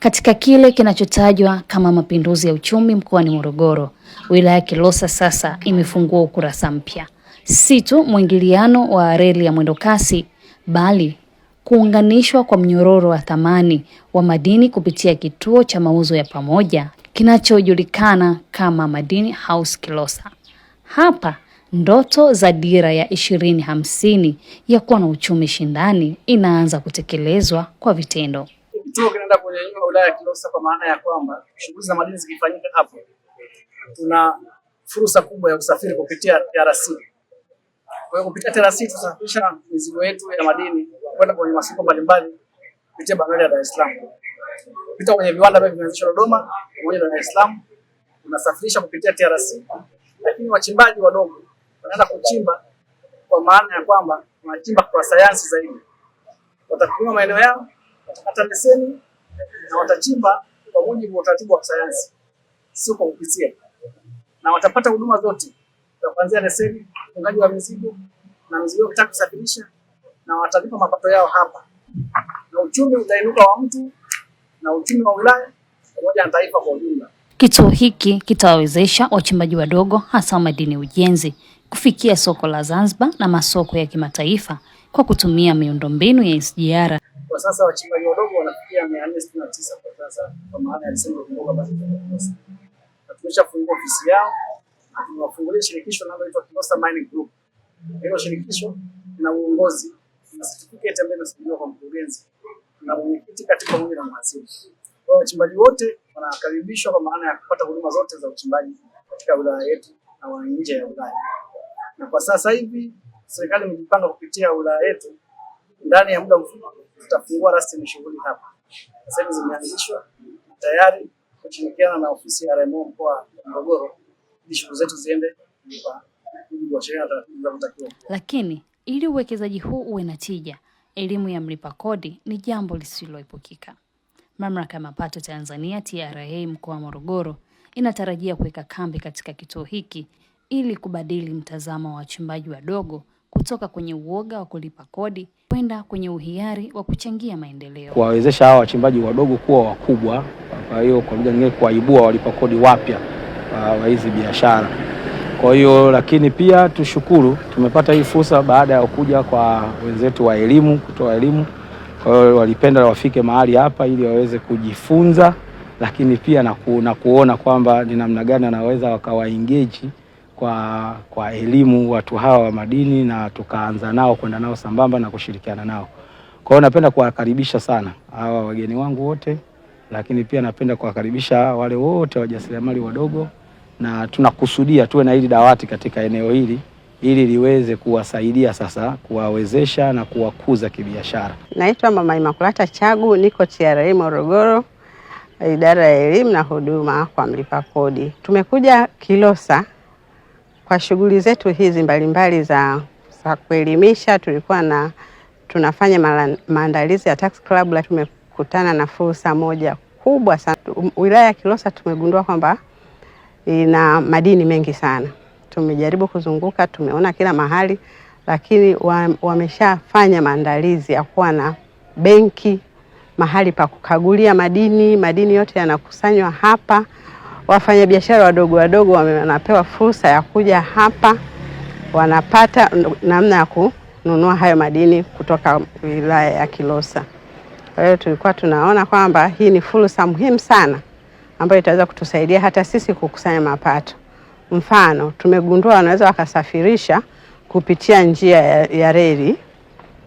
Katika kile kinachotajwa kama mapinduzi ya uchumi mkoani Morogoro, wilaya ya Kilosa sasa imefungua ukurasa mpya. Si tu mwingiliano wa reli ya mwendokasi, bali kuunganishwa kwa mnyororo wa thamani wa madini kupitia kituo cha mauzo ya pamoja kinachojulikana kama Madini House Kilosa. Hapa ndoto za dira ya 2050 ya kuwa na uchumi shindani inaanza kutekelezwa kwa vitendo. Kituo kinaenda kwenye wilaya ya Kilosa kwa maana ya kwamba shughuli za madini zikifanyika hapo, tuna fursa kubwa ya usafiri kupitia TRC. Kwa hiyo kupitia TRC tusafirisha mizigo yetu ya madini kwenda kwenye masoko mbalimbali kupitia bandari ya Dar es Salaam. Kupita kwenye viwanda vya vimeanzishwa Dodoma pamoja na Dar es Salaam, tunasafirisha kupitia TRC. Lakini wachimbaji wadogo wanaenda kuchimba kwa maana ya kwamba wanachimba kwa sayansi zaidi. Watakupima maeneo yao, watakata leseni na watachimba kwa mujibu wa utaratibu wa sayansi, sio kwa kupitia. Na watapata huduma zote kuanzia leseni, ufungaji wa mizigo na mizigo kitaka kusafirisha, na watalipa mapato yao hapa. Na uchumi utainuka wa mtu na uchumi wa wilaya pamoja na taifa kwa ujumla. Kituo hiki kitawawezesha wachimbaji wadogo hasa madini ujenzi kufikia soko la Zanzibar na masoko ya kimataifa kwa kutumia miundombinu ya SGR. Kwa sasa wachimbaji wadogo wanafikia 469 kwa sasa, kwa maana ya leseni ndogo basi. Tumeshafungua ofisi yao na tunawafungulia shirikisho linaloitwa Kilosa Mining Group. Hilo shirikisho lina uongozi na certificate ambayo inasajiliwa kwa mkurugenzi na mwenyekiti katika pamoja na mhasibu. Kwa wachimbaji wote wanakaribishwa kwa maana ya kupata huduma zote za uchimbaji katika wilaya yetu na nje ya wilaya. Na kwa sasa hivi serikali imejipanga kupitia wilaya yetu, ndani ya muda mfupi tutafungua rasmi shughuli hapa. Sasa hivi zimeanzishwa tayari kushirikiana na ofisi ya RMO mkoa wa Morogoro ili shughuli zetu ziende kwa mujibu wa sheria za mtakiwa. Lakini ili uwekezaji huu uwe na tija, elimu ya mlipa kodi ni jambo lisiloepukika. Mamlaka ya mapato Tanzania TRA mkoa wa Morogoro inatarajia kuweka kambi katika kituo hiki ili kubadili mtazamo wa wachimbaji wadogo kutoka kwenye uoga wa kulipa kodi kwenda kwenye uhiari wa kuchangia maendeleo. Kuwawezesha hawa wachimbaji wadogo kuwa wakubwa, kwa hiyo kwa lugha nyingine kuwaibua walipa kodi wapya wa hizi biashara. Kwa hiyo lakini pia tushukuru tumepata hii fursa baada ya kuja kwa wenzetu wa elimu, kutoa elimu. Kwa hiyo walipenda wafike mahali hapa ili waweze kujifunza, lakini pia na kuona kwamba ni namna gani wanaweza wakawa engage kwa elimu watu hawa wa madini, na tukaanza nao kwenda nao sambamba na kushirikiana nao. Kwa hiyo napenda kuwakaribisha sana hawa wageni wangu wote, lakini pia napenda kuwakaribisha wale wote wajasiriamali wadogo, na tunakusudia tuwe na hili dawati katika eneo hili ili liweze kuwasaidia sasa kuwawezesha na kuwakuza kibiashara. Naitwa Mama Imakulata Chagu, niko TRA Morogoro, idara ya elimu na huduma kwa mlipa kodi. Tumekuja Kilosa kwa shughuli zetu hizi mbalimbali za kuelimisha. Tulikuwa tunafanya maandalizi ya tax club, la tumekutana na fursa moja kubwa sana. Wilaya ya Kilosa tumegundua kwamba ina madini mengi sana. Tumejaribu kuzunguka, tumeona kila mahali, lakini wameshafanya maandalizi ya kuwa na benki, mahali pa kukagulia madini. Madini yote yanakusanywa hapa. Wafanyabiashara wadogo wadogo wanapewa fursa ya kuja hapa, wanapata namna ya kununua hayo madini kutoka wilaya ya Kilosa. Kwa hiyo tulikuwa tunaona kwamba hii ni fursa muhimu sana ambayo itaweza kutusaidia hata sisi kukusanya mapato. Mfano, tumegundua wanaweza wakasafirisha kupitia njia ya reli,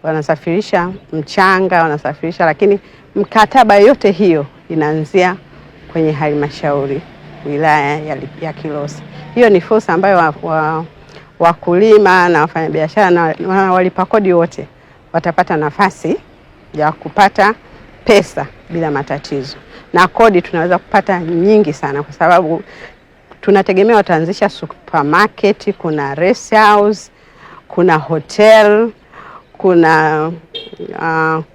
wanasafirisha mchanga, wanasafirisha, lakini mkataba yote hiyo inaanzia kwenye halmashauri wilaya ya Kilosa. Hiyo ni fursa ambayo wakulima na wafanyabiashara na walipa kodi wote watapata nafasi ya kupata pesa bila matatizo. Na kodi tunaweza kupata nyingi sana kwa sababu tunategemea wataanzisha supermarket, kuna rest house, kuna hotel,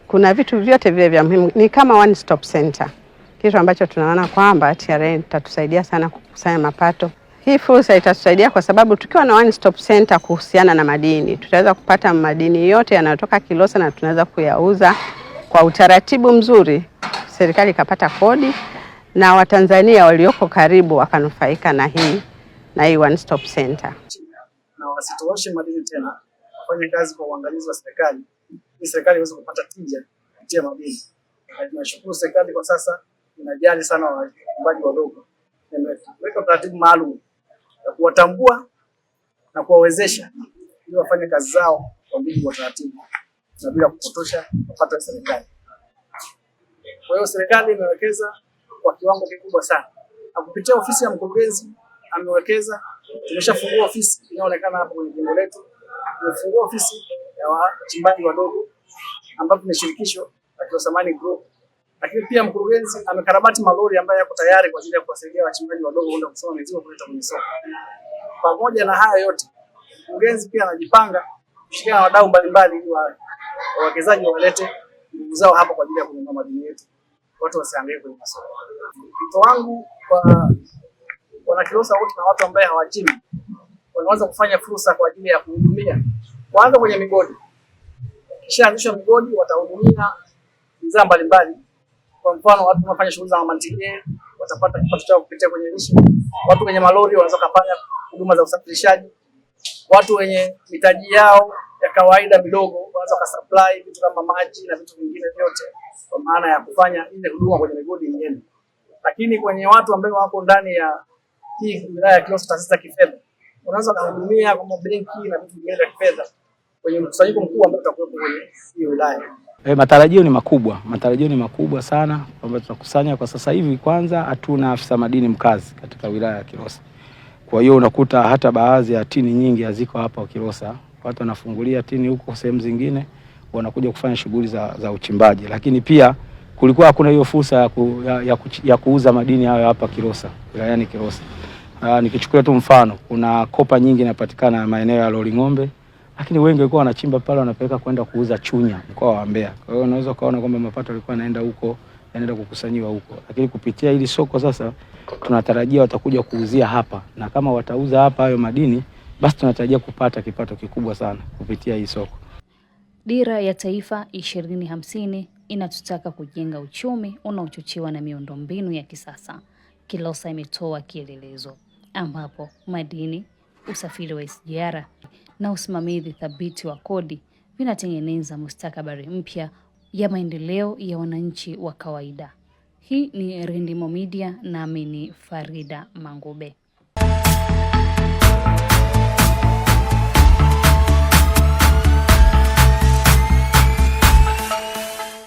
kuna vitu vyote vile vya muhimu. Ni kama one stop center. Kitu ambacho tunaona kwamba TRA itatusaidia sana kukusanya mapato. Hii fursa itatusaidia kwa sababu tukiwa na one stop center kuhusiana na madini, tutaweza kupata madini yote yanayotoka Kilosa na tunaweza kuyauza kwa utaratibu mzuri, serikali ikapata kodi na Watanzania walioko karibu wakanufaika na hii one stop center. Na wasitoshe madini tena, wafanye kazi kwa uangalizi wa serikali ili serikali iweze kupata tija kupitia madini. Tunashukuru serikali kwa sasa inajali sana wachimbaji wadogo. Imeweka taratibu maalum ya kuwatambua na kuwawezesha ili wafanye kazi zao kwa mujibu wa taratibu na bila kupotosha mapato ya serikali. Kwa hiyo serikali imewekeza kwa kiwango kikubwa sana. Na kupitia ofisi ya mkurugenzi amewekeza, tumeshafungua ofisi inayoonekana hapa kwenye jengo letu. Tumefungua ofisi ya wachimbaji wadogo ambapo ni shirikisho la Kilosa Mining Group. Lakini pia mkurugenzi amekarabati malori ambayo yako tayari kwa ajili ya kuwasaidia wachimbaji wadogo kwenda kusoma mizigo kuleta kwenye soko. Pamoja na haya yote, mkurugenzi pia anajipanga kushirikiana na wadau mbalimbali ili wawekezaji walete nguvu zao hapa kwa ajili ya kununua madini yetu. Watu wasihangaike kwenye masoko. Wito wangu kwa wana Kilosa wote na watu ambao hawachimbi wanaweza kufanya fursa kwa ajili ya kuhudumia. Kwanza kwenye migodi. Kisha anzisha migodi watahudumia bidhaa mbalimbali. Kwa mfano watu wanafanya shughuli za mamantilie watapata kipato chao kupitia kwenye lishe. Watu wenye malori wanaweza kufanya huduma za usafirishaji. Watu wenye mitaji yao ya kawaida midogo wanaweza kusupply vitu kama maji na vitu vingine vyote kwa maana ya kufanya ile huduma kwenye migodi yenyewe. Lakini kwenye watu ambao wako ndani ya hii wilaya ya Kilosa taasisi za kifedha wanaweza kuhudumia kama benki na vitu vingine vya kifedha kwenye mkusanyiko mkuu ambao utakuwa kwenye hii wilaya. Matarajio ni makubwa sana kwamba tutakusanya. Kwa sasa hivi kwanza hatuna afisa madini mkazi katika wilaya ya Kilosa. Kwa hiyo unakuta hata baadhi ya tini nyingi haziko hapa Kilosa. Watu wanafungulia tini huko sehemu zingine wanakuja kufanya shughuli za uchimbaji. Lakini pia kulikuwa hakuna hiyo fursa ya kuuza madini hayo hapa Kilosa, wilayani Kilosa. Nikichukulia tu mfano, kuna kopa nyingi inapatikana maeneo ya Loli Ng'ombe, lakini wengi walikuwa wanachimba pale wanapeleka kwenda kuuza Chunya mkoa wa Mbeya. Kwa hiyo unaweza kuona kwamba mapato yalikuwa yanaenda huko, yanaenda kukusanyiwa huko. Lakini kupitia hili soko sasa tunatarajia watakuja kuuzia hapa, na kama watauza hapa hayo madini basi tunatarajia kupata kipato kikubwa sana kupitia hii soko. Dira ya Taifa 2050 inatutaka kujenga uchumi unaochochewa na miundombinu ya kisasa. Kilosa imetoa kielelezo ambapo madini, usafiri wa SGR na usimamizi thabiti wa kodi vinatengeneza mustakabali mpya ya maendeleo ya wananchi wa kawaida. Hii ni Rindimo Media, nami ni Farida Mangube.